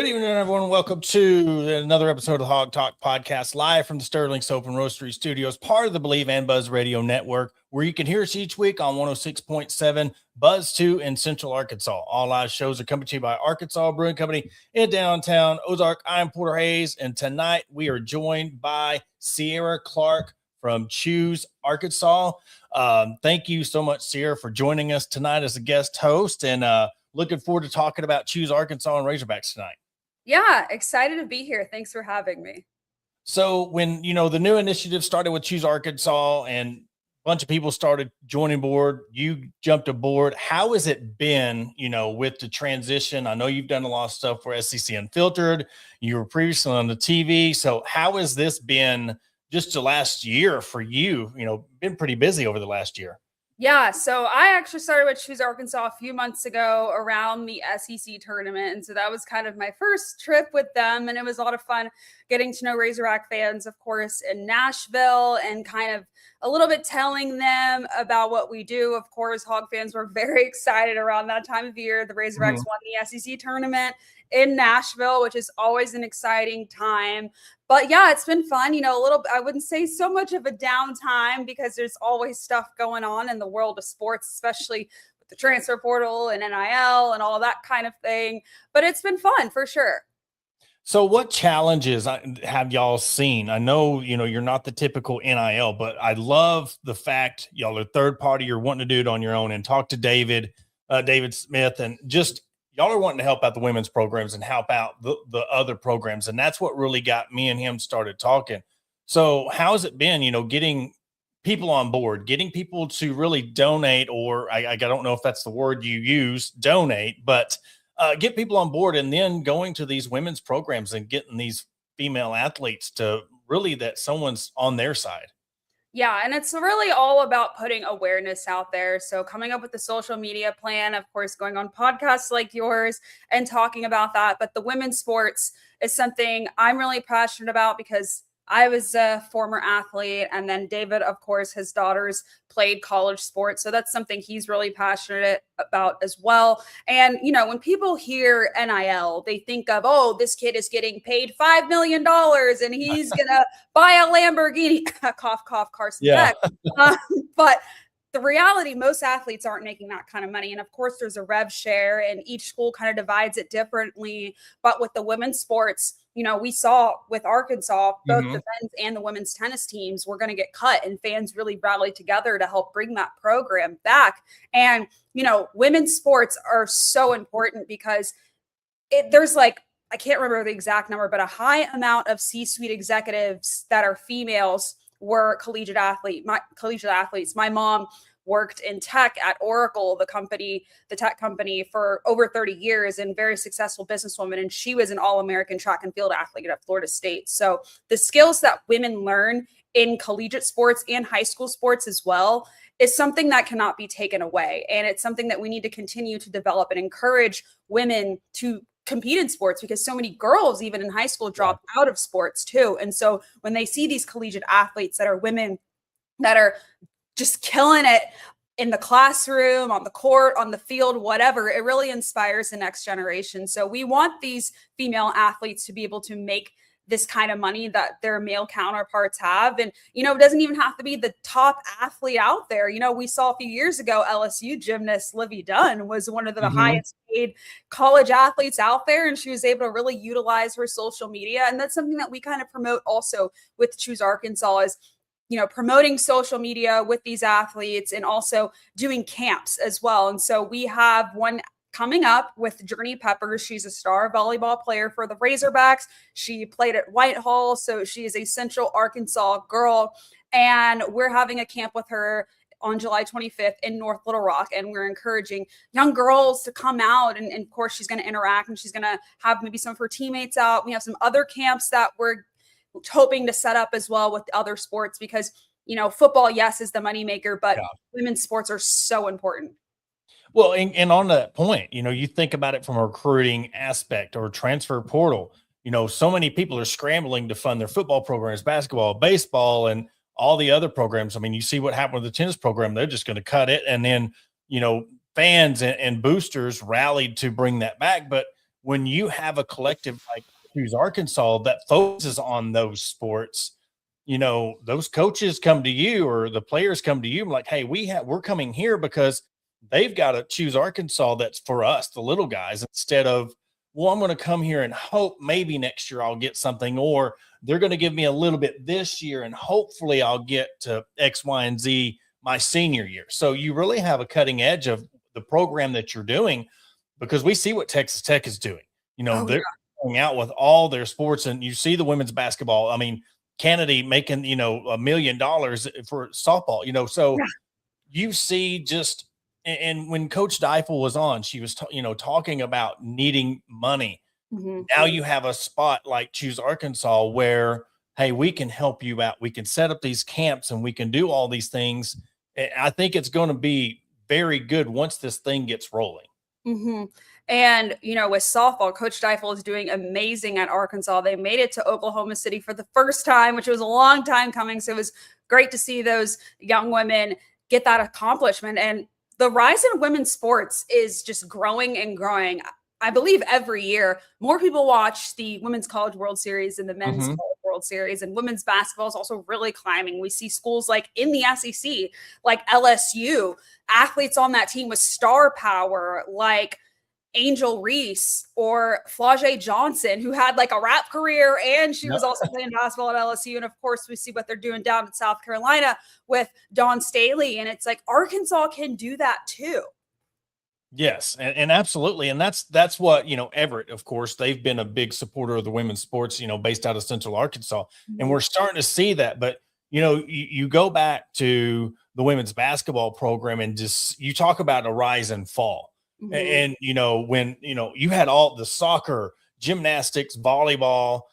Good evening, everyone. Welcome to another episode of the Hog Talk Podcast, live from the Sterling Soap and Roastery Studios, part of the Believe and Buzz Radio Network, where you can hear us each week on 106.7 Buzz 2 in Central Arkansas. All live shows are coming to you by Arkansas Brewing Company in downtown Ozark. I'm Porter Hayes, and tonight we are joined by Cierra Clark from Choose Arkansas. Thank you so much, Cierra, for joining us tonight as a guest host, and looking forward to talking about Choose Arkansas and Razorbacks tonight. Yeah, excited to be here. Thanks for having me. So when, the new initiative started with Choose Arkansas and a bunch of people started joining board, you jumped aboard. How has it been, with the transition? I know you've done a lot of stuff for SEC Unfiltered. You were previously on the TV. So how has this been just the last year for you? Been pretty busy over the last year. Yeah, so I actually started with Choose Arkansas a few months ago around the SEC tournament. And so that was kind of my first trip with them. And it was a lot of fun getting to know Razorback fans, of course, in Nashville, and kind of a little bit telling them about what we do. Of course, Hog fans were very excited around that time of year. The Razorbacks won the SEC tournament in Nashville, which is always an exciting time. But yeah, it's been fun. I wouldn't say so much of a downtime because there's always stuff going on in the world of sports, especially with the transfer portal and NIL and all that kind of thing. But it's been fun for sure. So what challenges have y'all seen? I know, you're not the typical NIL, but I love the fact y'all are third party. You're wanting to do it on your own and talk to David Smith, and just y'all are wanting to help out the women's programs and help out the other programs. And that's what really got me and him started talking. So how's it been, getting people on board, getting people to really donate, or I don't know if that's the word you use, donate, but get people on board, and then going to these women's programs and getting these female athletes to really that someone's on their side. Yeah, and it's really all about putting awareness out there. So coming up with the social media plan, of course, going on podcasts like yours and talking about that. But the women's sports is something I'm really passionate about because I was a former athlete, and then David, of course, his daughters played college sports. So that's something he's really passionate about as well. And, when people hear NIL, they think of, oh, this kid is getting paid $5 million and he's going to buy a Lamborghini. Cough, cough, Carson Beck. But the reality, most athletes aren't making that kind of money. And of course, there's a rev share, and each school kind of divides it differently. But with the women's sports, we saw with Arkansas, both the men's and the women's tennis teams were going to get cut, and fans really rallied together to help bring that program back. And, women's sports are so important because there's I can't remember the exact number, but a high amount of C-suite executives that are females were collegiate athletes. My mom worked in tech at Oracle, the tech company, for over 30 years, and very successful businesswoman. And she was an All-American track and field athlete at Florida State. So the skills that women learn in collegiate sports and high school sports as well is something that cannot be taken away. And it's something that we need to continue to develop and encourage women to compete in sports, because so many girls, even in high school, drop out of sports too. And so when they see these collegiate athletes that are women that are just killing it in the classroom, on the court, on the field, whatever, it really inspires the next generation. So we want these female athletes to be able to make this kind of money that their male counterparts have. And, it doesn't even have to be the top athlete out there. We saw a few years ago, LSU gymnast Livy Dunn was one of the highest paid college athletes out there. And she was able to really utilize her social media. And that's something that we kind of promote also with Choose Arkansas is, promoting social media with these athletes, and also doing camps as well. And so we have one coming up with Journey Peppers. She's a star volleyball player for the Razorbacks. She played at Whitehall, so she is a Central Arkansas girl. And we're having a camp with her on July 25th in North Little Rock. And we're encouraging young girls to come out. And of course, she's going to interact, and she's going to have maybe some of her teammates out. We have some other camps that we're hoping to set up as well with other sports, because, football, yes, is the moneymaker, but women's sports are so important. Well, and on that point, you think about it from a recruiting aspect or transfer portal, so many people are scrambling to fund their football programs, basketball, baseball, and all the other programs. I mean, you see what happened with the tennis program. They're just going to cut it. And then, fans and boosters rallied to bring that back. But when you have a collective like Choose Arkansas that focuses on those sports, those coaches come to you or the players come to you like, hey, we're coming here because they've got to Choose Arkansas that's for us, the little guys, instead of, well, I'm going to come here and hope maybe next year I'll get something, or they're going to give me a little bit this year and hopefully I'll get to X, Y, and Z my senior year. So you really have a cutting edge of the program that you're doing because we see what Texas Tech is doing. Oh They're yeah. going out with all their sports, and you see the women's basketball. I mean, Kennedy making, $1 million for softball, so Yeah. you see just, and when Coach Deifel was on, she was, talking about needing money. Mhm. Now you have a spot like Choose Arkansas where, hey, we can help you out. We can set up these camps and we can do all these things. I think it's going to be very good once this thing gets rolling. Mhm. And, with softball, Coach Deifel is doing amazing at Arkansas. They made it to Oklahoma City for the first time, which was a long time coming. So it was great to see those young women get that accomplishment. And the rise in women's sports is just growing and growing. I believe every year more people watch the Women's College World Series and the Men's Mhm. College World Series, and women's basketball is also really climbing. We see schools like in the SEC, like LSU, athletes on that team with star power, like Angel Reese or Flau'jae Johnson, who had like a rap career and she Yep. was also playing basketball at LSU. And of course, we see what they're doing down in South Carolina with Dawn Staley. And it's like Arkansas can do that too. Yes, and absolutely, and that's what, Everett, of course, they've been a big supporter of the women's sports, based out of Central Arkansas, and Mhm. we're starting to see that. But you go back to the women's basketball program, and just you talk about a rise and fall, Mhm. and when you had all the soccer, gymnastics, volleyball,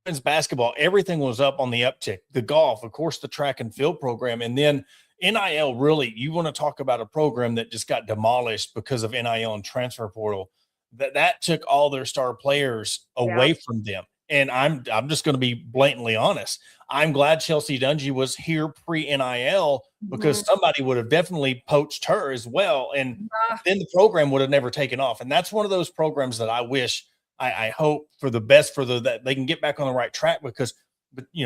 women's basketball, everything was up on the uptick. The golf, of course, the track and field program, and then NIL. Really, you want to talk about a program that just got demolished because of NIL and transfer portal. That took all their star players Yeah. away from them. And I'm just going to be blatantly honest. I'm glad Chelsea Dungy was here pre NIL because Mhm. somebody would have definitely poached her as well, and Yeah. then the program would have never taken off. And that's one of those programs that I wish, I hope for the best for that they can get back on the right track because,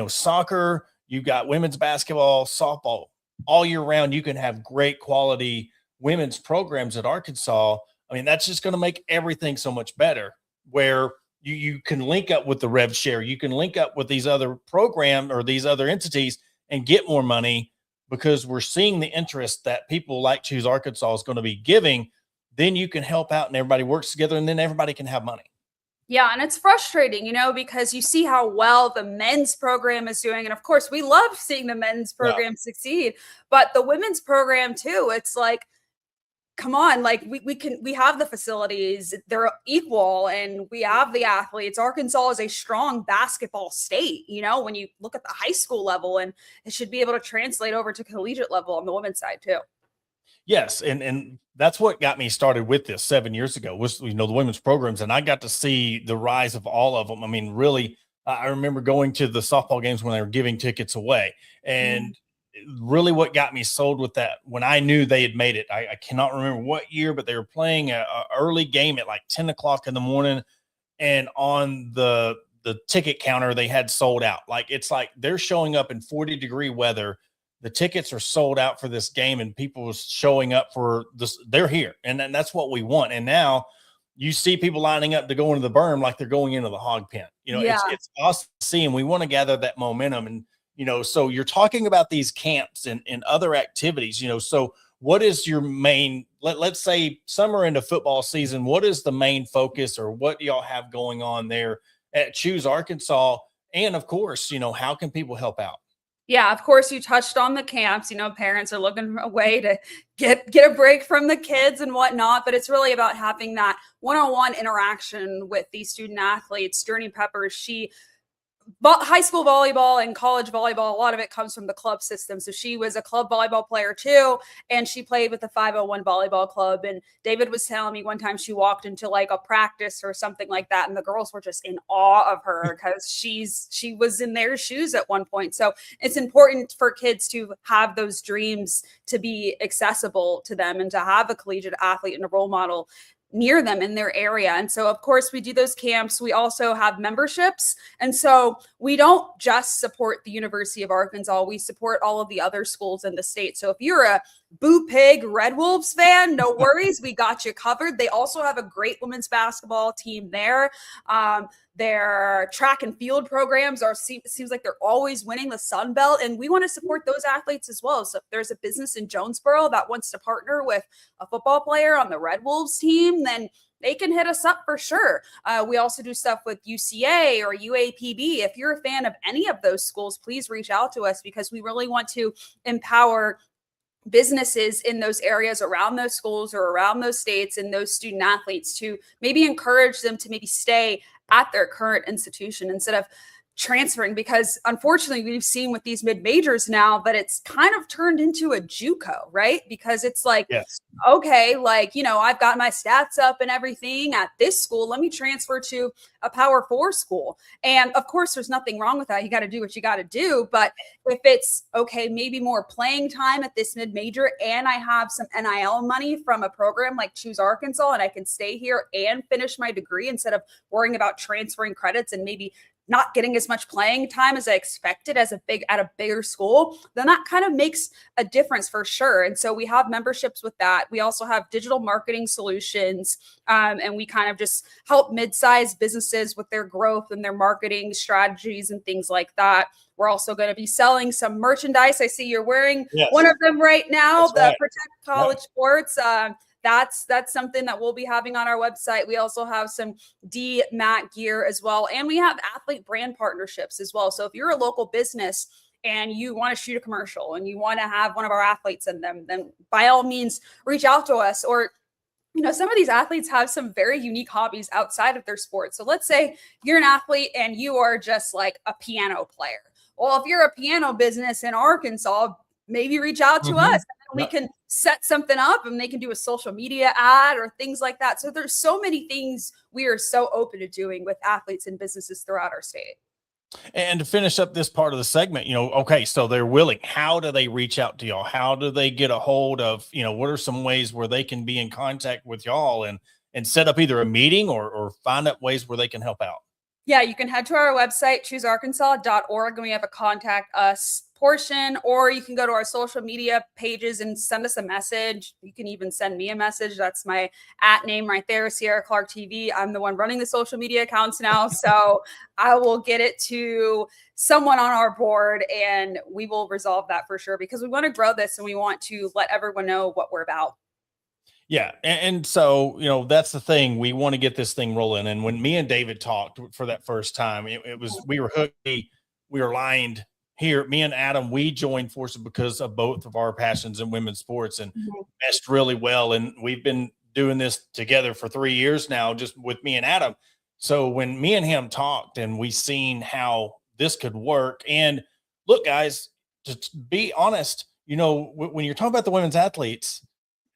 soccer, you got women's basketball, softball, all year round. You can have great quality women's programs at Arkansas. I mean, that's just going to make everything so much better. Where you can link up with the rev share, you can link up with these other program or these other entities and get more money because we're seeing the interest that people like Choose Arkansas is going to be giving. Then you can help out and everybody works together, and then everybody can have money. Yeah, and it's frustrating, because you see how well the men's program is doing. And of course, we love seeing the men's Yeah. program succeed, but the women's program too, it's like, come on, like we have the facilities, they're equal, and we have the athletes. Arkansas is a strong basketball state, when you look at the high school level, and it should be able to translate over to collegiate level on the women's side too. Yes, and that's what got me started with this 7 years ago was, the women's programs, and I got to see the rise of all of them. I mean, really, I remember going to the softball games when they were giving tickets away, Mhm. and really what got me sold with that when I knew they had made it. I cannot remember what year, but they were playing a early game at like 10 o'clock in the morning, and on the ticket counter they had sold out. Like it's like they're showing up in 40-degree weather. The tickets are sold out for this game, and people showing up for this. They're here, and that's what we want. And now you see people lining up to go into the berm like they're going into the hog pen. Yeah. It's awesome to see, and we want to gather that momentum. And so you're talking about these camps and other activities. So what is your main, let's say summer into football season, what is the main focus or what do y'all have going on there at Choose Arkansas? And of course, how can people help out? Yeah, of course, you touched on the camps. Parents are looking for a way to get a break from the kids and whatnot, but it's really about having that one-on-one interaction with these student athletes. Journey Peppers, she high school volleyball and college volleyball, a lot of it comes from the club system. So she was a club volleyball player too, and she played with the 501 volleyball club. And David was telling me one time she walked into like a practice or something like that, and the girls were just in awe of her because she was in their shoes at one point. So it's important for kids to have those dreams to be accessible to them and to have a collegiate athlete and a role model. near them in their area. And so, of course, we do those camps. We also have memberships. And so we don't just support the University of Arkansas, we support all of the other schools in the state. So if you're a Boo Pig Red Wolves fan, no worries, we got you covered. They also have a great women's basketball team there. Their track and field programs seems like they're always winning the Sun Belt, and we want to support those athletes as well. So if there's a business in Jonesboro that wants to partner with a football player on the Red Wolves team, then they can hit us up for sure. We also do stuff with UCA or UAPB. If you're a fan of any of those schools, please reach out to us, because we really want to empower businesses in those areas around those schools or around those states and those student athletes to maybe encourage them to maybe stay at their current institution instead of transferring, because unfortunately we've seen with these mid-majors now that it's kind of turned into a JUCO, right? Because it's like, Yes. okay, like, you know, I've got my stats up and everything at this school, let me transfer to a Power 4 school. And of course, there's nothing wrong with that. You got to do what you got to do. But if it's okay, maybe more playing time at this mid-major, and I have some NIL money from a program like Choose Arkansas, and I can stay here and finish my degree instead of worrying about transferring credits and maybe not getting as much playing time as I expected at a bigger school, then that kind of makes a difference for sure. And so we have memberships with that. We also have digital marketing solutions, and we kind of just help mid-sized businesses with their growth and their marketing strategies and things like that. We're also going to be selling some merchandise. I see you're wearing one of them right now, That's the right. Protect College Sports. That's something that we'll be having on our website. We also have some DMAT gear as well. And we have athlete brand partnerships as well. So if you're a local business and you want to shoot a commercial and you want to have one of our athletes in them, then by all means, reach out to us. Or, you know, some of these athletes have some very unique hobbies outside of their sport. So let's say you're an athlete and you are just like a piano player. Well, if you're a piano business in Arkansas, maybe reach out to us. We can set something up and they can do a social media ad or things like that. So there's so many things we are so open to doing with athletes and businesses throughout our state. And to finish up this part of the segment, you know, okay, so they're willing. How do they reach out to y'all? How do they get a hold of, you know, what are some ways where they can be in contact with y'all and set up either a meeting or find out ways where they can help out? Yeah, you can head to our website, choosearkansas.org, and we have a contact us portion, or you can go to our social media pages and send us a message. You can even send me a message. That's my @ right there, Sierra Clark TV. I'm the one running the social media accounts now. So I will get it to someone on our board and we will resolve that for sure, because we want to grow this and we want to let everyone know what we're about. Yeah. And so, you know, that's the thing. We want to get this thing rolling. And when me and David talked for that first time, it was, we were hooked. We were lined here. Me and Adam, we joined forces because of both of our passions in women's sports and meshed really well. And we've been doing this together for 3 years now, just with me and Adam. So when me and him talked and we seen how this could work, and look, guys, to be honest, you know, when you're talking about the women's athletes,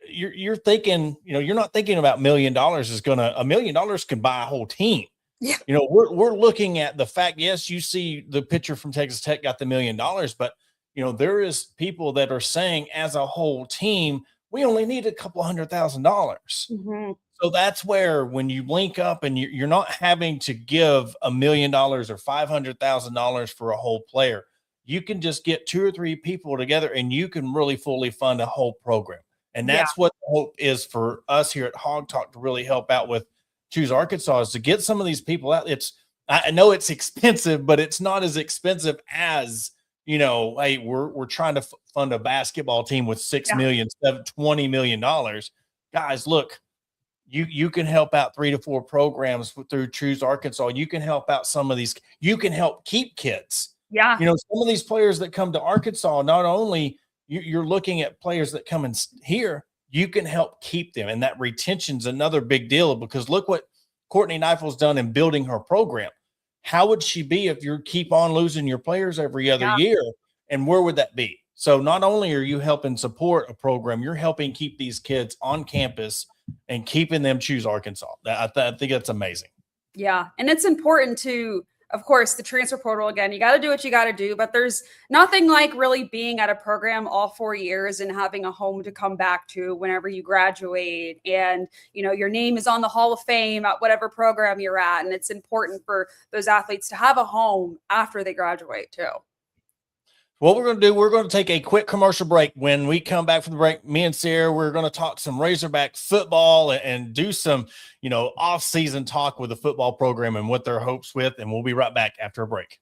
you're thinking, you know, you're not thinking about $1 million is $1 million can buy a whole team. Yeah. You know, we're looking at the fact, yes, you see the picture from Texas Tech got the $1 million, but you know, there is people that are saying as a whole team, we only need a couple $100,000. So that's where when you link up and you're not having to give $1 million or $500,000 for a whole player, you can just get 2 or 3 people together and you can really fully fund a whole program. And that's what the hope is for us here at Hog Talk to really help out with Choose Arkansas, is to get some of these people out. I know it's expensive, but it's not as expensive as, you know, hey, we're trying to fund a basketball team with $6 million, $20 million. Guys, look, you can help out 3 to 4 programs through Choose Arkansas. You can help out some of these. You can help keep kids. Yeah. You know, some of these players that come to Arkansas, not only you're looking at players that come in here, you can help keep them. And that retention's another big deal, because look what Courtney Neifel's done in building her program. How would she be if you keep on losing your players every other year? And where would that be? So not only are you helping support a program, you're helping keep these kids on campus and keeping them choose Arkansas. I think that's amazing. Yeah. And it's important to, of course, the transfer portal, again, you got to do what you got to do, but there's nothing like really being at a program all 4 years and having a home to come back to whenever you graduate. And, your name is on the Hall of Fame at whatever program you're at. And it's important for those athletes to have a home after they graduate too. What we're going to do, we're going to take a quick commercial break. When we come back from the break, me and Cierra, we're going to talk some Razorback football and do some, off-season talk with the football program and what their hopes with, and we'll be right back after a break.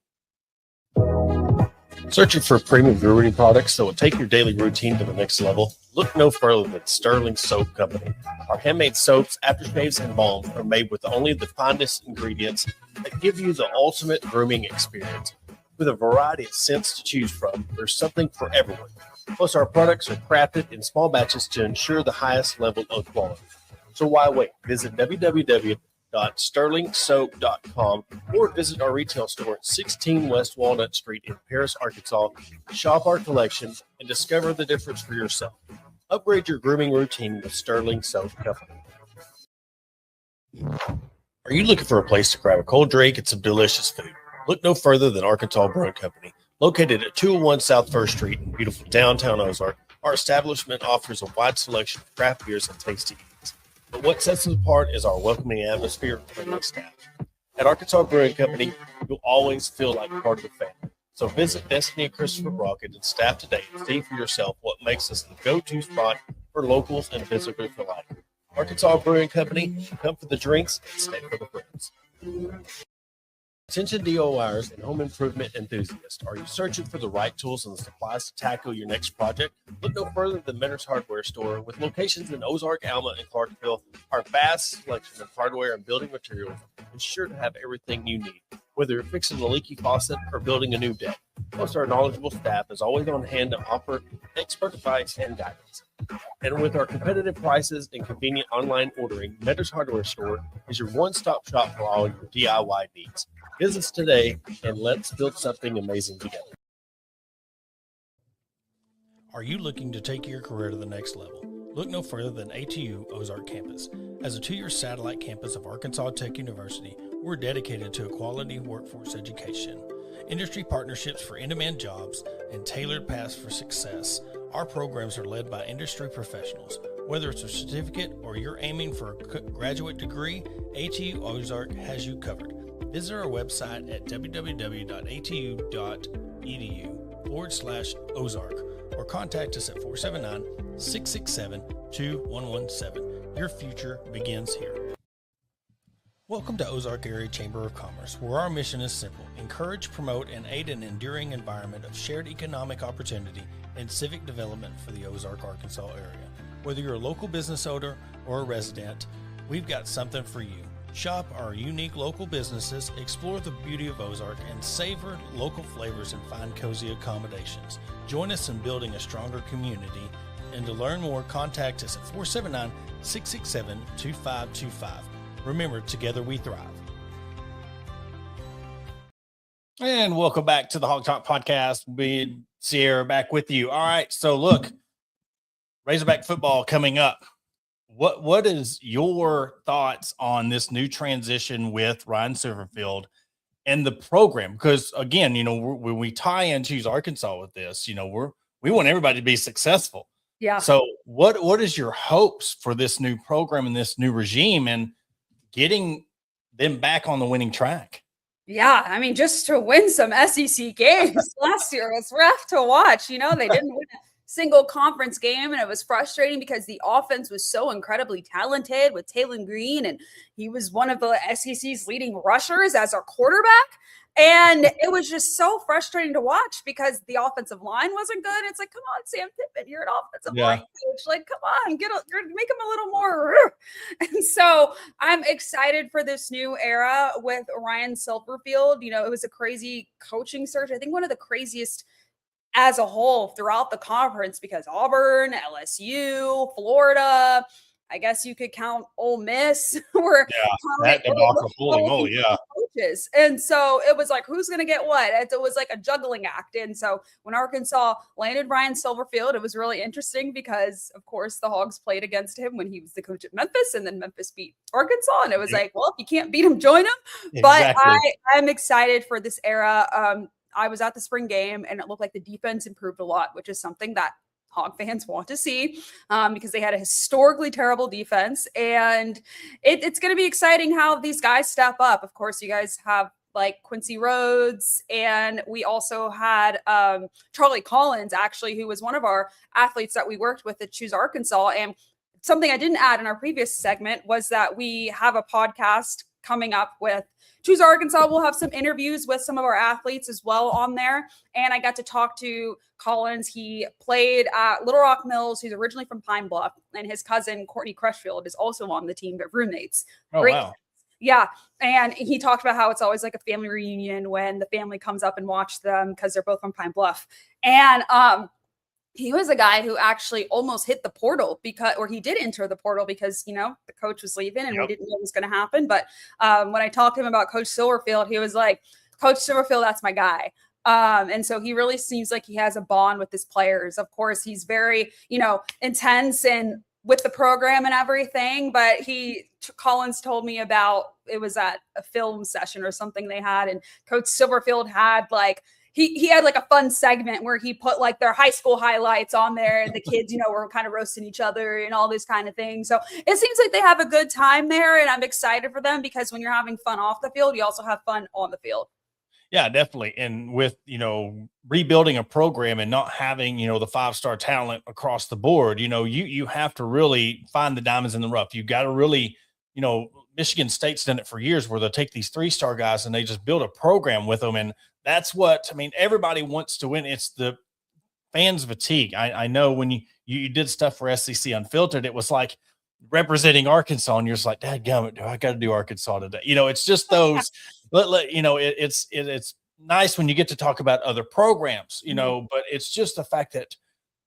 Searching for premium grooming products that will take your daily routine to the next level? Look no further than Sterling Soap Company. Our handmade soaps, aftershaves, and balms are made with only the finest ingredients that give you the ultimate grooming experience. With a variety of scents to choose from, there's something for everyone. Plus, our products are crafted in small batches to ensure the highest level of quality. So why wait? Visit www.sterlingsoap.com or visit our retail store at 16 West Walnut Street in Paris, Arkansas. Shop our collection and discover the difference for yourself. Upgrade your grooming routine with Sterling Soap Company. Are you looking for a place to grab a cold drink and some delicious food? Look no further than Arkansas Brewing Company. Located at 201 South 1st Street in beautiful downtown Ozark, our establishment offers a wide selection of craft beers and tasty eats. But what sets us apart is our welcoming atmosphere and friendly staff. At Arkansas Brewing Company, you'll always feel like part of the family. So visit Destiny and Christopher Brockett and staff today and see for yourself what makes us the go-to spot for locals and visitors alike. Arkansas Brewing Company, come for the drinks and stay for the friends. Attention DIYers and home improvement enthusiasts. Are you searching for the right tools and supplies to tackle your next project? Look no further than Mentor's Hardware Store. With locations in Ozark, Alma, and Clarksville, our vast selection of hardware and building materials is sure to have everything you need, whether you're fixing a leaky faucet or building a new deck. Plus, our knowledgeable staff is always on hand to offer expert advice and guidance. And with our competitive prices and convenient online ordering, Mentor's Hardware Store is your one-stop shop for all your DIY needs. Visit us today and let's build something amazing together. Are you looking to take your career to the next level? Look no further than ATU Ozark Campus. As a 2-year satellite campus of Arkansas Tech University, we're dedicated to a quality workforce education, industry partnerships for in-demand jobs, and tailored paths for success. Our programs are led by industry professionals. Whether it's a certificate or you're aiming for a graduate degree, ATU Ozark has you covered. Visit our website at www.atu.edu/Ozark or contact us at 479-667-2117. Your future begins here. Welcome to Ozark Area Chamber of Commerce, where our mission is simple: encourage, promote, and aid an enduring environment of shared economic opportunity and civic development for the Ozark, Arkansas area. Whether you're a local business owner or a resident, we've got something for you. Shop our unique local businesses, explore the beauty of Ozark, and savor local flavors and find cozy accommodations. Join us in building a stronger community. And to learn more, contact us at 479-667-2525. Remember, together we thrive. And welcome back to the Hog Talk Podcast. We Cierra back with you. All right, so look, Razorback football coming up. What is your thoughts on this new transition with Ryan Silverfield and the program? Because again, when we tie and choose Arkansas with this, we want everybody to be successful. Yeah. So what is your hopes for this new program and this new regime and getting them back on the winning track? Yeah, I mean, just to win some SEC games last year was rough to watch. They didn't win a single conference game, and it was frustrating because the offense was so incredibly talented with Taylon Green, and he was one of the SEC's leading rushers as our quarterback. And it was just so frustrating to watch because the offensive line wasn't good. It's like, come on, Sam Pittman, you're an offensive line coach. Like, come on, make him a little more. And so I'm excited for this new era with Ryan Silverfield. It was a crazy coaching search. I think one of the craziest as a whole throughout the conference because Auburn, LSU, Florida, I guess you could count Ole Miss or that debacle, holy moly, yeah. coaches. And so it was like, who's going to get what? It was like a juggling act. And so when Arkansas landed Ryan Silverfield, it was really interesting because, of course, the Hogs played against him when he was the coach at Memphis, and then Memphis beat Arkansas. And it was like, well, if you can't beat him, join him. Exactly. But I'm excited for this era. I was at the spring game, and it looked like the defense improved a lot, which is something that Hog fans want to see because they had a historically terrible defense. And it's going to be exciting how these guys step up. Of course, you guys have like Quincy Rhodes, and we also had Charlie Collins, actually, who was one of our athletes that we worked with at Choose Arkansas. And something I didn't add in our previous segment was that we have a podcast coming up with Choose Arkansas. We'll have some interviews with some of our athletes as well on there. And I got to talk to Collins. He played at Little Rock Mills. He's originally from Pine Bluff, and his cousin, Courtney Crutchfield, is also on the team. They're roommates. Oh, Great. wow. Yeah. And he talked about how it's always like a family reunion when the family comes up and watch them because they're both from Pine Bluff. And he was a guy who actually almost hit the portal or he did enter the portal because, the coach was leaving and we didn't know what was going to happen. But when I talked to him about Coach Silverfield, he was like, Coach Silverfield, that's my guy. And so he really seems like he has a bond with his players. Of course, he's very, intense and with the program and everything. But Collins told me about, it was at a film session or something they had. And Coach Silverfield had like, he had like a fun segment where he put like their high school highlights on there, and the kids, were kind of roasting each other and all this kind of thing. So it seems like they have a good time there, and I'm excited for them because when you're having fun off the field, you also have fun on the field. Yeah, definitely. And with, rebuilding a program and not having, the 5-star talent across the board, you have to really find the diamonds in the rough. You got to really, Michigan State's done it for years where they'll take these 3-star guys and they just build a program with them. And that's everybody wants to win. It's the fans fatigue. I know when you did stuff for SEC Unfiltered, it was like representing Arkansas, and you're just like, dadgummit, do I got to do Arkansas today? It's just those, it's nice when you get to talk about other programs, but it's just the fact that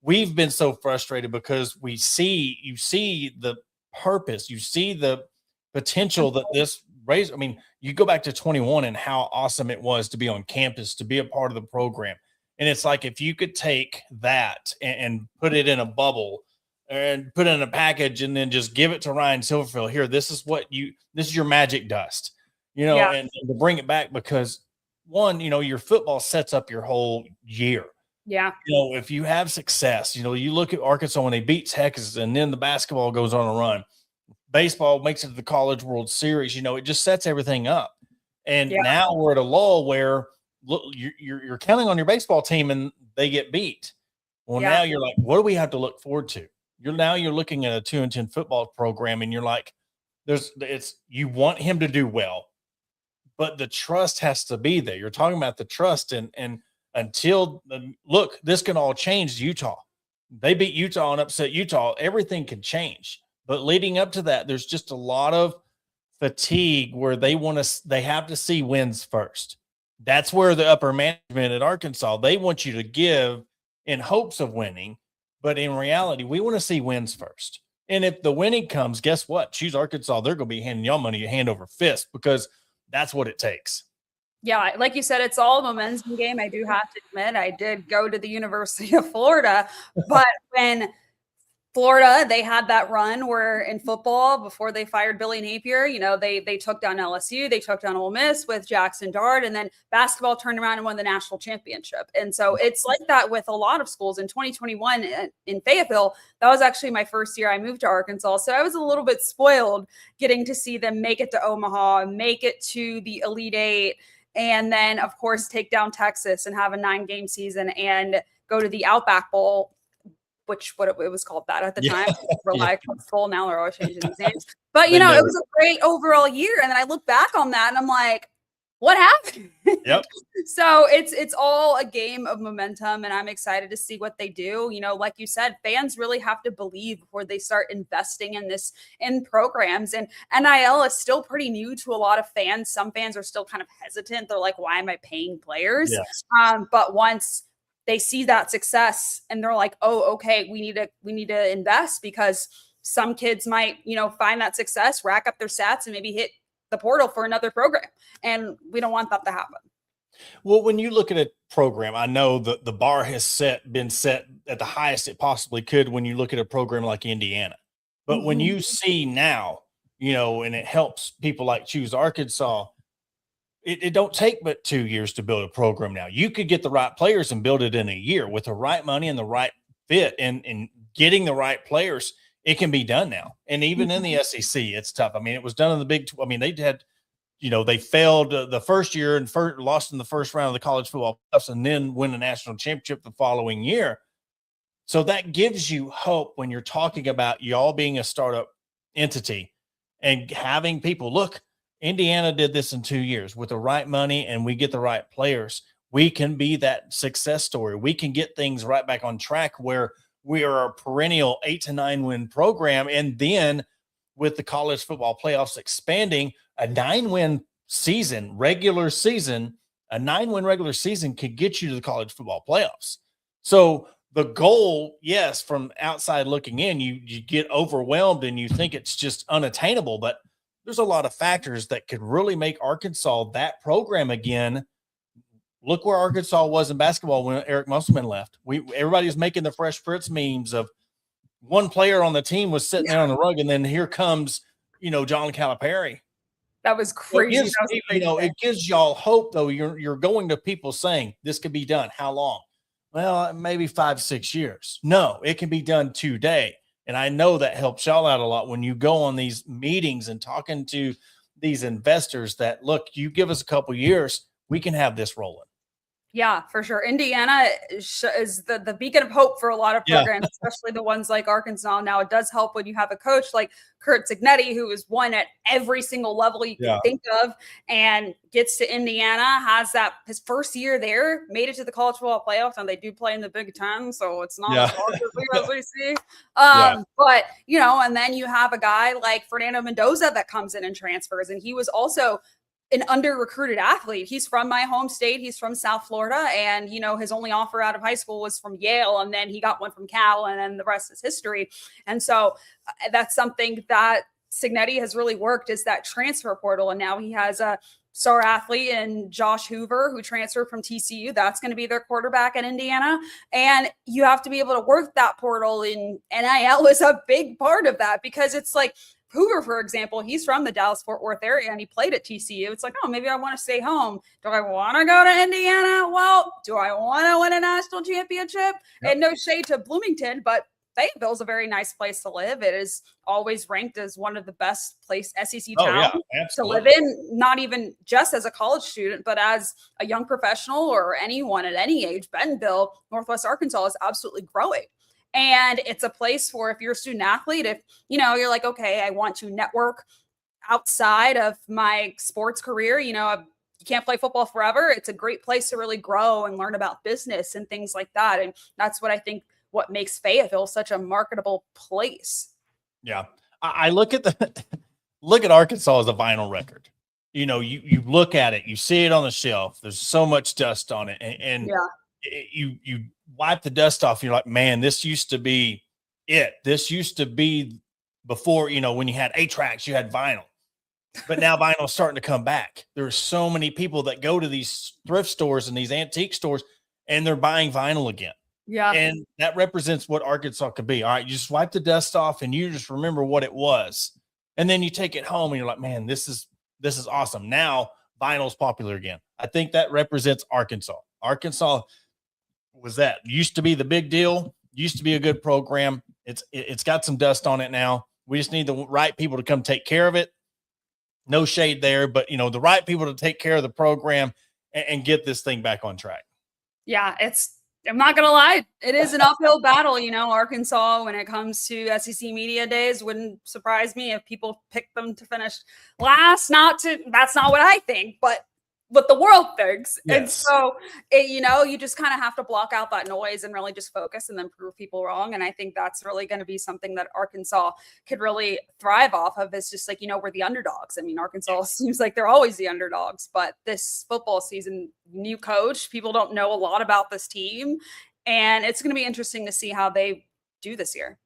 we've been so frustrated because you see the purpose, you see the potential that this raise. You go back to 21 and how awesome it was to be on campus, to be a part of the program. And it's like, if you could take that and put it in a bubble and put it in a package and then just give it to Ryan Silverfield, here, this is your magic dust, and to bring it back, because one, your football sets up your whole year. Yeah. If you have success, you look at Arkansas when they beat Texas and then the basketball goes on a run. Baseball makes it to the College World Series. It just sets everything up. And now we're at a lull where look, you're counting on your baseball team and they get beat. Well, now you're like, what do we have to look forward to? You're looking at a 2-10 football program, and you're like, you want him to do well, but the trust has to be there. You're talking about the trust, and until look, this can all change. Utah, they beat Utah and upset Utah. Everything can change. But leading up to that, there's just a lot of fatigue where they have to see wins first. That's where the upper management at Arkansas, they want you to give in hopes of winning. But in reality, we want to see wins first. And if the winning comes, guess what? Choose Arkansas. They're going to be handing y'all money hand over fist, because that's what it takes. Yeah, like you said, it's all a momentum game. I do have to admit, I did go to the University of Florida, but when Florida, they had that run where in football, before they fired Billy Napier, they took down LSU, they took down Ole Miss with Jackson Dart, and then basketball turned around and won the national championship. And so it's like that with a lot of schools. In 2021 in Fayetteville, that was actually my first year I moved to Arkansas. So I was a little bit spoiled getting to see them make it to Omaha, make it to the Elite Eight, and then, of course, take down Texas and have a 9-game season and go to the Outback Bowl, which it was called that at the time. Full, now they're always changing these names. But, it was a great overall year. And then I look back on that and I'm like, what happened? Yep. So it's all a game of momentum, and I'm excited to see what they do. Like you said, fans really have to believe before they start investing in programs. And NIL is still pretty new to a lot of fans. Some fans are still kind of hesitant. They're like, why am I paying players? Yes. But once they see that success and they're like, oh, okay, we need to invest, because some kids might, find that success, rack up their stats, and maybe hit the portal for another program. And we don't want that to happen. Well, when you look at a program, I know the bar has been set at the highest it possibly could when you look at a program like Indiana. But when you see now, and it helps people like Choose Arkansas, it don't take but 2 years to build a program now. You could get the right players and build it in a year with the right money and the right fit and getting the right players. It can be done now. And even in the SEC, it's tough. I mean, it was done in the Big 12. I mean, they had, they failed the first year and lost in the first round of the college football playoffs and then win a national championship the following year. So that gives you hope when you're talking about y'all being a startup entity and having people look. Indiana did this in 2 years with the right money and we get the right players. We can be that success story. We can get things right back on track where we are a perennial 8 to 9 win program. And then with the college football playoffs expanding, a 9-win season, a 9-win regular season could get you to the college football playoffs. So the goal, yes, from outside looking in, you get overwhelmed and you think it's just unattainable, but there's a lot of factors that could really make Arkansas that program again. Look where Arkansas was in basketball when Eric Musselman left. Everybody was making the Fresh Prince memes of one player on the team was sitting there on the rug, and then here comes, John Calipari. That was crazy. It gives y'all hope, though. You're going to people saying this could be done. How long? Well, maybe 5-6 years. No, it can be done today. And I know that helps y'all out a lot when you go on these meetings and talking to these investors that, look, you give us a couple years, we can have this rolling. Yeah, for sure. Indiana is the beacon of hope for a lot of programs, especially the ones like Arkansas. Now, it does help when you have a coach like Curt Cignetti, who has won at every single level you can think of, and gets to Indiana, has his first year there, made it to the college football playoffs, and they do play in the Big Ten, so it's not as hard as we see. But, and then you have a guy like Fernando Mendoza that comes in and transfers, and he was also an under-recruited athlete. He's from my home state. He's from South Florida. And, his only offer out of high school was from Yale. And then he got one from Cal, and then the rest is history. And so that's something that Cignetti has really worked, is that transfer portal. And now he has a star athlete in Josh Hoover, who transferred from TCU. That's going to be their quarterback at Indiana. And you have to be able to work that portal, in NIL is a big part of that, because it's like, Hoover, for example, he's from the Dallas-Fort Worth area and he played at TCU. It's like, oh, maybe I want to stay home. Do I want to go to Indiana? Well, do I want to win a national championship? And no shade to Bloomington, but Fayetteville's a very nice place to live. It is always ranked as one of the best SEC towns to live in, not even just as a college student, but as a young professional or anyone at any age. Bentonville, Northwest Arkansas is absolutely growing. And it's a place where, if you're a student athlete, if, you're like, okay, I want to network outside of my sports career, you can't play football forever. It's a great place to really grow and learn about business and things like that. And that's what I think what makes Fayetteville such a marketable place. Yeah. I look at Arkansas as a vinyl record. You look at it, you see it on the shelf. There's so much dust on it. And you wipe the dust off. You're like, man, this used to be it. This used to be before, when you had 8 tracks, you had vinyl, but now vinyl is starting to come back. There's so many people that go to these thrift stores and these antique stores and they're buying vinyl again. Yeah. And that represents what Arkansas could be. All right. You just wipe the dust off and you just remember what it was. And then you take it home and you're like, man, this is awesome. Now vinyl's popular again. I think that represents Arkansas. Arkansas was that used to be the big deal, used to be a good program. It's got some dust on it now. We just need the right people to come take care of it. No shade there, but the right people to take care of the program and get this thing back on track. Yeah, I'm not going to lie, it is an uphill battle. Arkansas, when it comes to SEC media days, wouldn't surprise me if people pick them to finish last. That's not what I think, but what the world thinks. Yes. And so, you just kind of have to block out that noise and really just focus and then prove people wrong. And I think that's really going to be something that Arkansas could really thrive off of. It's just like, we're the underdogs. I mean, Arkansas seems like they're always the underdogs, but this football season, new coach, people don't know a lot about this team. And it's going to be interesting to see how they do this year.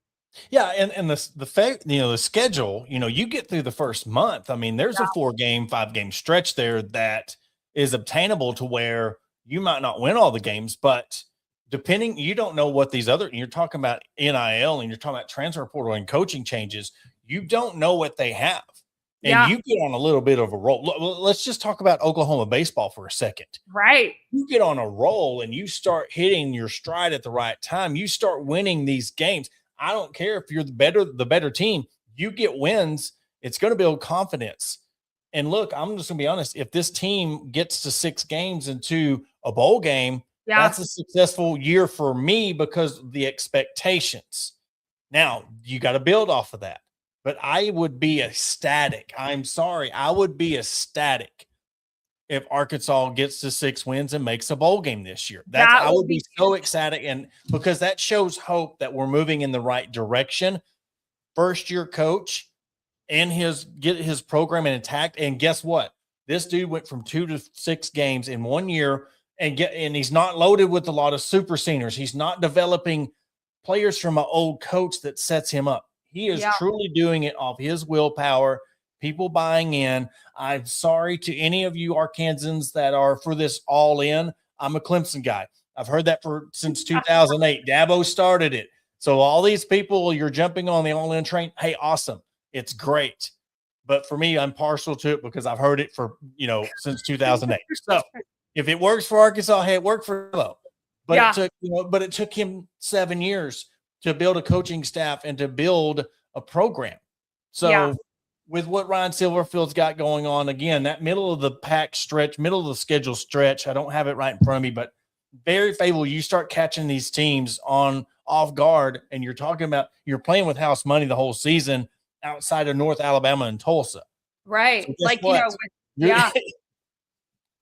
Yeah, and the fact, the schedule, you get through the first month. I mean, there's a 4-game, 5-game stretch there that is obtainable to where you might not win all the games, but depending, you don't know what these other, you're talking about NIL and you're talking about transfer portal and coaching changes. You don't know what they have. And Yeah. you get on a little bit of a roll. Let's just talk about Oklahoma baseball for a second. Right. You get on a roll and you start hitting your stride at the right time. You start winning these games. I don't care if you're the better team. You get wins. It's going to build confidence. And look, I'm just going to be honest. If this team gets to 6 games into a bowl game, that's a successful year for me because of the expectations. Now, you got to build off of that. But I would be ecstatic. I'm sorry. I would be ecstatic if Arkansas gets to 6 wins and makes a bowl game this year. I would be so ecstatic. And because that shows hope that we're moving in the right direction. First year coach and get his program intact. And guess what? This dude went from 2 to 6 games in 1 year and he's not loaded with a lot of super seniors. He's not developing players from an old coach that sets him up. He is truly doing it off his willpower, people buying in. I'm sorry to any of you Arkansans that are for this all in. I'm a Clemson guy. I've heard that since 2008. Dabo started it. So all these people, you're jumping on the all in train. Hey, awesome. It's great. But for me, I'm partial to it because I've heard it for, since 2008. So if it works for Arkansas, hey, it worked for Lo. But it took him 7 years to build a coaching staff and to build a program. So with what Ryan Silverfield's got going on, again, that middle of the pack stretch, middle of the schedule stretch, I don't have it right in front of me, but very favorable. You start catching these teams off guard, and you're playing with house money the whole season outside of North Alabama and Tulsa. Right. So like, what?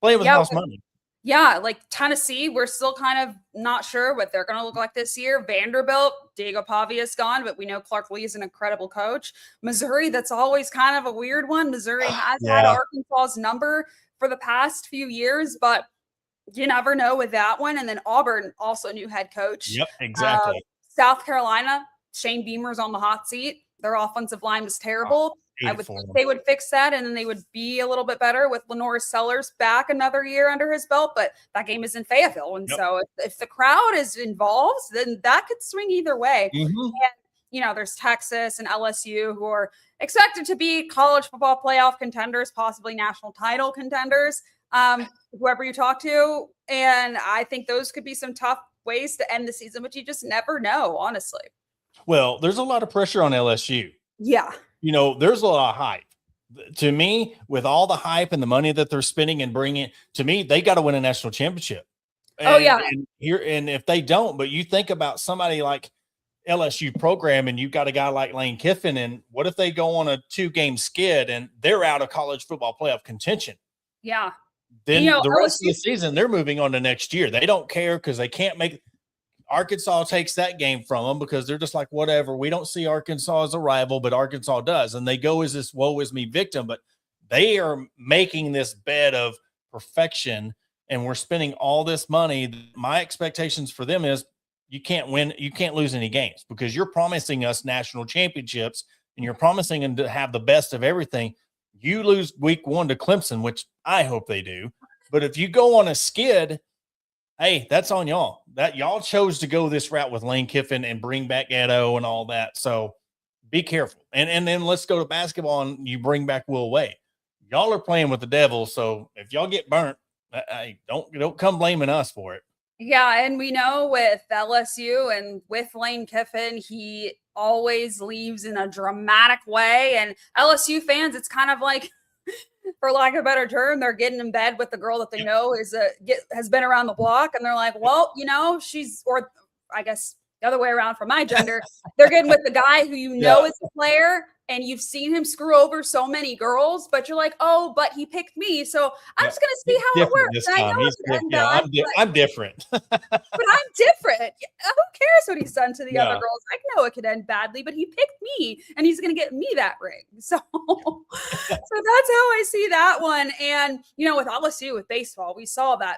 Playing with house money. Yeah, like Tennessee, we're still kind of not sure what they're going to look like this year. Vanderbilt, Diego Pavia is gone, but we know Clark Lee is an incredible coach. Missouri, that's always kind of a weird one. Missouri has had Arkansas's number for the past few years, but you never know with that one. And then Auburn, also new head coach. Yep, exactly. South Carolina, Shane Beamer's on the hot seat. Their offensive line was terrible. I would think they would fix that, and then they would be a little bit better with Lenore Sellers back another year under his belt. But that game is in Fayetteville, and so if the crowd is involved, then that could swing either way. Mm-hmm. And there's Texas and LSU who are expected to be college football playoff contenders, possibly national title contenders. Whoever you talk to, and I think those could be some tough ways to end the season, but you just never know, honestly. Well, there's a lot of pressure on LSU. Yeah. There's a lot of hype. To me, with all the hype and the money that they're spending and bringing, to me, they got to win a national championship. And if they don't, but you think about somebody like LSU program and you've got a guy like Lane Kiffin, and what if they go on a 2-game skid and they're out of college football playoff contention? Yeah. Then the rest of the season, they're moving on to next year. They don't care because they can't make – Arkansas takes that game from them because they're just like, whatever. We don't see Arkansas as a rival, but Arkansas does. And they go as this woe is me victim, but they are making this bed of perfection, and we're spending all this money. My expectations for them is you can't win. You can't lose any games because you're promising us national championships and you're promising them to have the best of everything. You lose week 1 to Clemson, which I hope they do. But if you go on a skid, hey, that's on y'all. That y'all chose to go this route with Lane Kiffin and bring back Edo and all that. So be careful. And then let's go to basketball and you bring back Will Wade. Y'all are playing with the devil. So if y'all get burnt, hey, don't come blaming us for it. Yeah, and we know with LSU and with Lane Kiffin, he always leaves in a dramatic way. And LSU fans, it's kind of like, for lack of a better term, they're getting in bed with the girl that they know has been around the block, and they're like, well, she's, or I guess the other way around for my gender, they're getting with the guy who is a player, and you've seen him screw over so many girls, but you're like, oh, but he picked me, so I'm just going to see how it works. I know I'm different. But I'm different. Who cares what he's done to the other girls? I know it could end badly, but he picked me, and he's going to get me that ring. So that's how I see that one. And, with LSU, with baseball, we saw that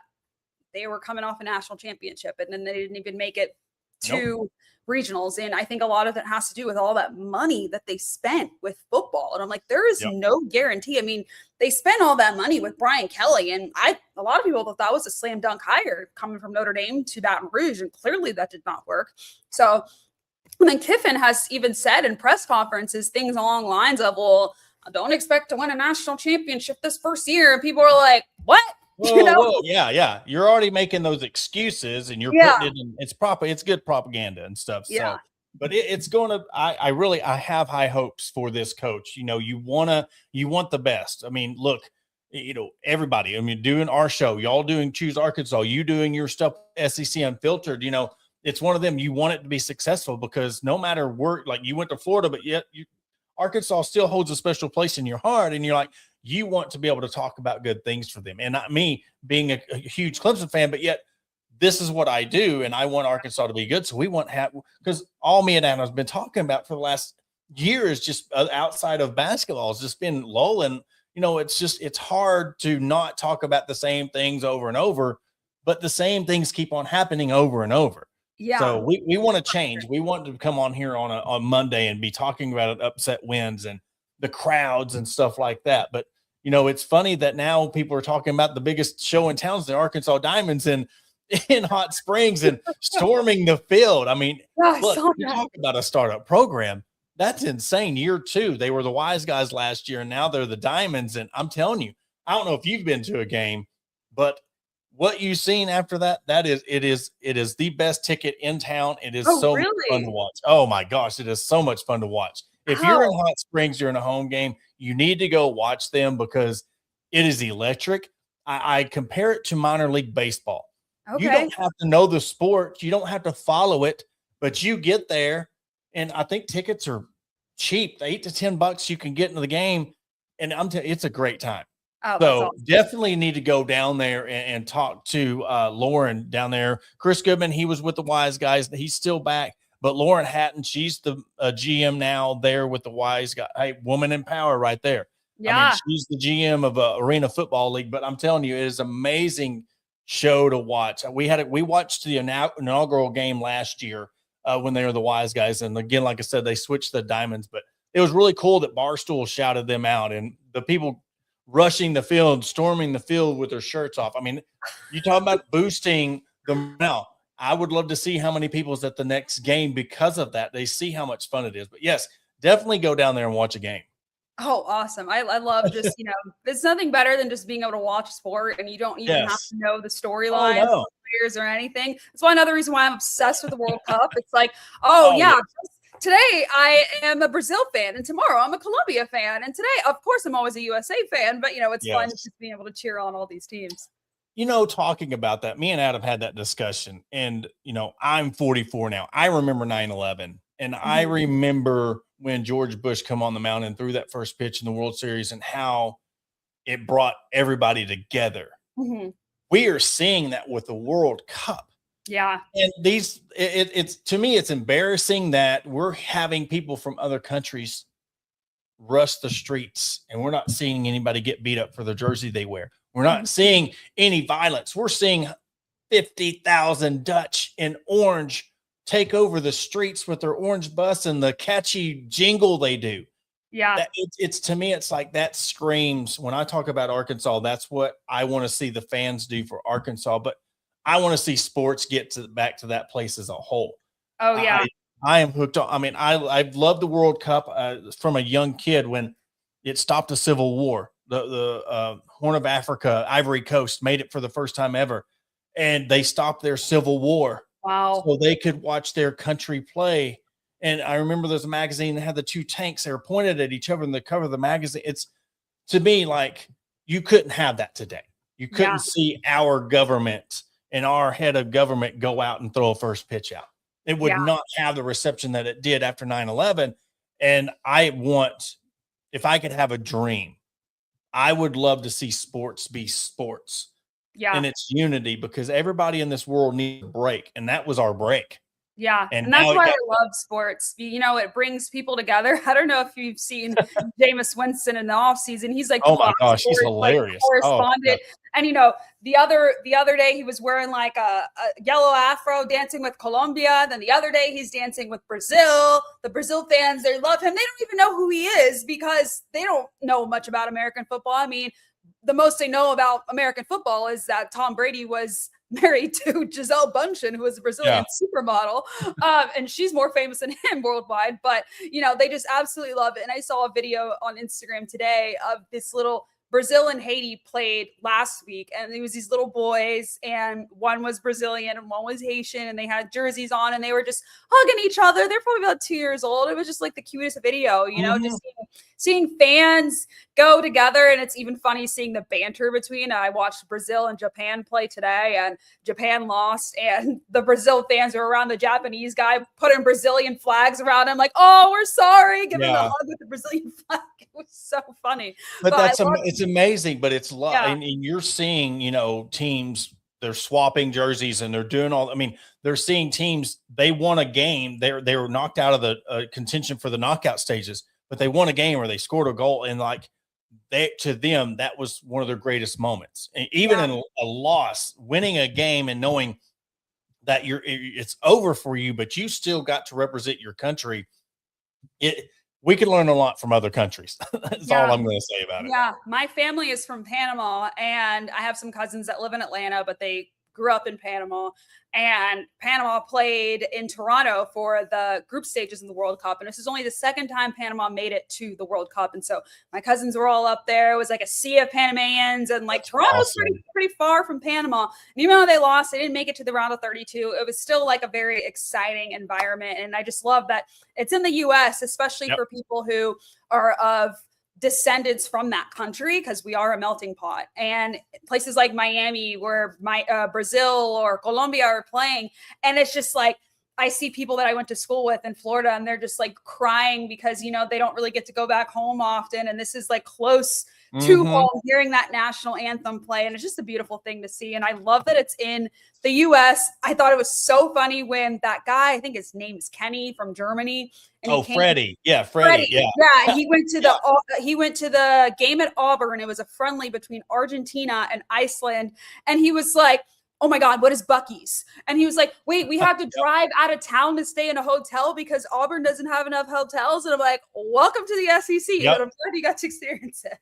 they were coming off a national championship, and then they didn't even make it to regionals. And I think a lot of it has to do with all that money that they spent with football. And I'm like, there is no guarantee. I mean, they spent all that money with Brian Kelly. And a lot of people thought that was a slam dunk hire coming from Notre Dame to Baton Rouge. And clearly that did not work. So, and then Kiffin has even said in press conferences things along the lines of, well, I don't expect to win a national championship this first year. And people are like, what? Whoa. Yeah. You're already making those excuses and you're putting it in, it's good propaganda and stuff. So, but it's going to, I have high hopes for this coach. You want the best. I mean, look, everybody, I mean, doing our show, y'all doing Choose Arkansas, you doing your stuff, SEC Unfiltered, it's one of them. You want it to be successful because no matter where, like you went to Florida, but yet Arkansas still holds a special place in your heart. And you're like, you want to be able to talk about good things for them. And not me being a huge Clemson fan, but yet this is what I do. And I want Arkansas to be good. So we want because all me and Anna has been talking about for the last year is just outside of basketball. It's just been lulling. It's hard to not talk about the same things over and over, but the same things keep on happening over and over. Yeah. So we want to change. We want to come on here on Monday and be talking about upset wins and the crowds and stuff like that. But, it's funny that now people are talking about the biggest show in town is the Arkansas Diamonds in Hot Springs and storming the field. I mean, look, you talk about a startup program. That's insane. Year 2, they were the Wise Guys last year, and now they're the Diamonds. And I'm telling you, I don't know if you've been to a game, but what you've seen after that, it is the best ticket in town. It is so much fun to watch. Oh my gosh, it is so much fun to watch. If you're in Hot Springs, you're in a home game, you need to go watch them because it is electric. I compare it to minor league baseball. Okay. You don't have to know the sport. You don't have to follow it, but you get there. And I think tickets are cheap, $8 to $10 you can get into the game. And it's a great time. Oh, so awesome. Definitely need to go down there and talk to Lauren down there. Chris Goodman, he was with the Wise Guys. He's still back. But Lauren Hatton, she's the GM now there with the Wise Guy. Hey, woman in power right there. Yeah. I mean, she's the GM of Arena Football League. But I'm telling you, it is an amazing show to watch. We watched the inaugural game last year when they were the Wise Guys. And again, like I said, they switched the Diamonds. But it was really cool that Barstool shouted them out. And the people rushing the field, storming the field with their shirts off. I mean, you talk about boosting the morale. I would love to see how many people is at the next game because of that. They see how much fun it is. But yes, definitely go down there and watch a game. Oh, awesome. I love just, there's nothing better than just being able to watch sport and you don't even have to know the storylines, players or anything. That's why another reason why I'm obsessed with the World Cup. It's like, today I am a Brazil fan and tomorrow I'm a Colombia fan. And today, of course, I'm always a USA fan, but it's fun just being able to cheer on all these teams. Talking about that, me and Adam had that discussion and, I'm 44 now. I remember 9/11 and I remember when George Bush come on the mound and threw that first pitch in the World Series and how it brought everybody together. Mm-hmm. We are seeing that with the World Cup. Yeah. And it's to me, it's embarrassing that we're having people from other countries rush the streets and we're not seeing anybody get beat up for the jersey they wear. We're not seeing any violence. We're seeing 50,000 Dutch in orange take over the streets with their orange bus and the catchy jingle they do. Yeah. It's to me, it's like that screams when I talk about Arkansas, that's what I want to see the fans do for Arkansas. But I want to see sports get back to that place as a whole. Oh, yeah. I am hooked on. I mean, I've loved the World Cup from a young kid when it stopped a civil war. The Horn of Africa, Ivory Coast made it for the first time ever. And they stopped their civil war. Wow. So they could watch their country play. And I remember there's a magazine that had the two tanks. They were pointed at each other in the cover of the magazine. It's, to me, like you couldn't have that today. You couldn't see our government and our head of government go out and throw a first pitch out. It would not have the reception that it did after 9/11. And if I could have a dream, I would love to see sports be sports. Yeah. And it's unity because everybody in this world needs a break. And that was our break. Yeah. And And that's now it why got, I love sports. It brings people together. I don't know if you've seen Jameis Winston in the offseason. He's like oh the my Fox gosh, he's Sports like hilarious. Oh, yeah. correspondent. And the other day he was wearing like a yellow afro dancing with Colombia. Then the other day he's dancing with Brazil. The Brazil fans, they love him. They don't even know who he is because they don't know much about American football. I mean, the most they know about American football is that Tom Brady was married to Gisele Bundchen, who was a Brazilian supermodel. And she's more famous than him worldwide. But, they just absolutely love it. And I saw a video on Instagram today of this little Brazil and Haiti played last week. And it was these little boys, and one was Brazilian and one was Haitian, and they had jerseys on and they were just hugging each other. They're probably about 2 years old. It was just like the cutest video, just seeing fans go together. And it's even funny seeing the banter between. I watched Brazil and Japan play today, and Japan lost, and the Brazil fans were around the Japanese guy putting Brazilian flags around him, like, oh, we're sorry, giving him a hug with the Brazilian flag. It was so funny. But it's amazing. But it's and you're seeing, teams, they're swapping jerseys and they're doing all. I mean, they're seeing teams, they won a game. They were knocked out of the contention for the knockout stages, but they won a game where they scored a goal, and like to them, that was one of their greatest moments. And even in a loss, winning a game and knowing that it's over for you, but you still got to represent your country. We can learn a lot from other countries. That's all I'm going to say about it. Yeah. My family is from Panama, and I have some cousins that live in Atlanta, but they grew up in Panama. And Panama played in Toronto for the group stages in the World Cup. And this is only the second time Panama made it to the World Cup. And so my cousins were all up there. It was like a sea of Panamanians. And like Toronto's pretty far from Panama. And even though they lost, they didn't make it to the round of 32. It was still like a very exciting environment. And I just love that it's in the U.S., especially for people who are of descendants from that country, because we are a melting pot. And places like Miami, where Brazil or Colombia are playing, and it's just like I see people that I went to school with in Florida, and they're just like crying because they don't really get to go back home often, and this is like close to home, hearing that national anthem play. And it's just a beautiful thing to see. And I love that it's in the US. I thought it was so funny when that guy, I think his name is Kenny from Germany. And Freddie. Yeah, Freddie. Yeah. Yeah. He went to the game at Auburn. It was a friendly between Argentina and Iceland. And he was like, oh my God, what is Buc-ee's? And he was like, wait, we have to drive out of town to stay in a hotel because Auburn doesn't have enough hotels. And I'm like, welcome to the SEC. But I'm glad you got to experience it.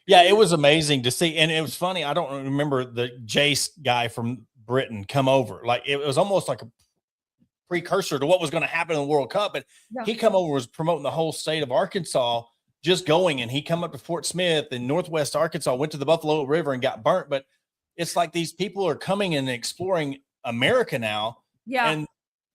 Yeah, it was amazing to see. And it was funny. I don't remember the Jace guy from Britain come over. Like it was almost like a precursor to what was going to happen in the World Cup. But he come over, was promoting the whole state of Arkansas, just going. And he come up to Fort Smith in Northwest Arkansas, went to the Buffalo River and got burnt. But it's like these people are coming and exploring America now. Yeah. And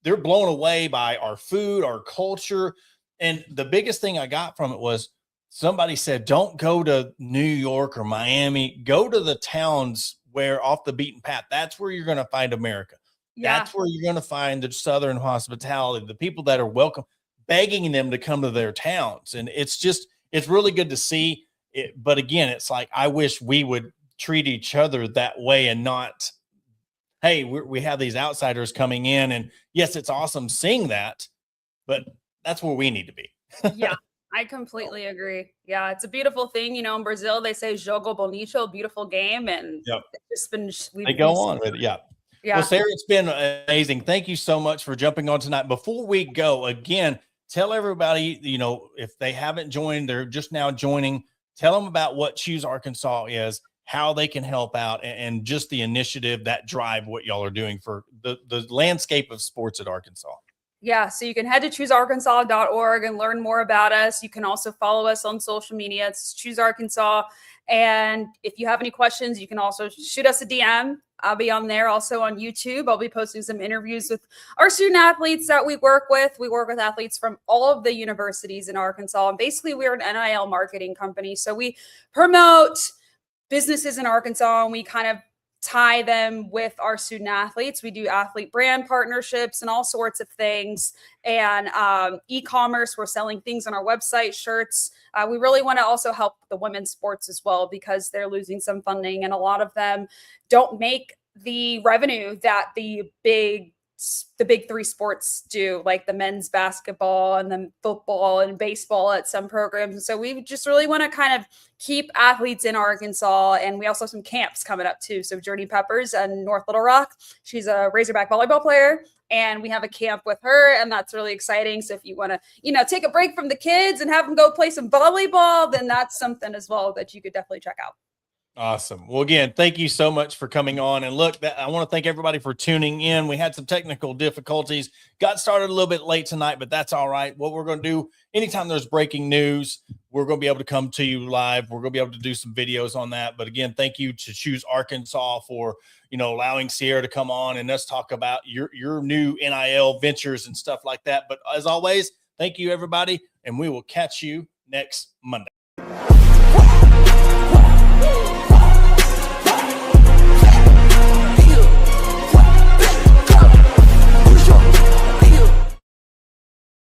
they're blown away by our food, our culture. And the biggest thing I got from it was, somebody said, don't go to New York or Miami. Go to the towns where off the beaten path. That's where you're going to find America. Yeah. That's where you're going to find the Southern hospitality, the people that are welcome, begging them to come to their towns. And it's really good to see it. But again, it's like, I wish we would treat each other that way and not, hey, we have these outsiders coming in. And yes, it's awesome seeing that, but that's where we need to be. Yeah. I completely agree. Yeah, it's a beautiful thing. In Brazil, they say jogo bonito, beautiful game. And it's been, they go on with it. Yeah. Well, Sarah, it's been amazing. Thank you so much for jumping on tonight. Before we go, again, tell everybody, if they haven't joined, they're just now joining, tell them about what Choose Arkansas is, how they can help out, and just the initiative, that drive, what y'all are doing for the landscape of sports at Arkansas. Yeah, so you can head to choosearkansas.org and learn more about us. You can also follow us on social media. It's Choose Arkansas. And if you have any questions, you can also shoot us a DM. I'll be on there, also on YouTube. I'll be posting some interviews with our student athletes that we work with. We work with athletes from all of the universities in Arkansas. And basically, we're an NIL marketing company. So we promote businesses in Arkansas, and we kind of tie them with our student athletes. We do athlete brand partnerships and all sorts of things. And e-commerce, we're selling things on our website, shirts. We really want to also help the women's sports as well, because they're losing some funding, and a lot of them don't make the revenue that the big the big three sports do, like the men's basketball and then football and baseball at some programs. And so we just really want to kind of keep athletes in Arkansas. And we also have some camps coming up too. So Journey Peppers in North Little Rock, she's a Razorback volleyball player, and we have a camp with her, and that's really exciting. So if you want to, take a break from the kids and have them go play some volleyball, then that's something as well that you could definitely check out. Awesome. Well, again, thank you so much for coming on. And look, I want to thank everybody for tuning in. We had some technical difficulties, got started a little bit late tonight, but that's all right. What we're going to do, anytime there's breaking news, we're going to be able to come to you live. We're going to be able to do some videos on that. But again, thank you to Choose Arkansas for, allowing Cierra to come on and us talk about your new NIL ventures and stuff like that. But as always, thank you, everybody. And we will catch you next Monday.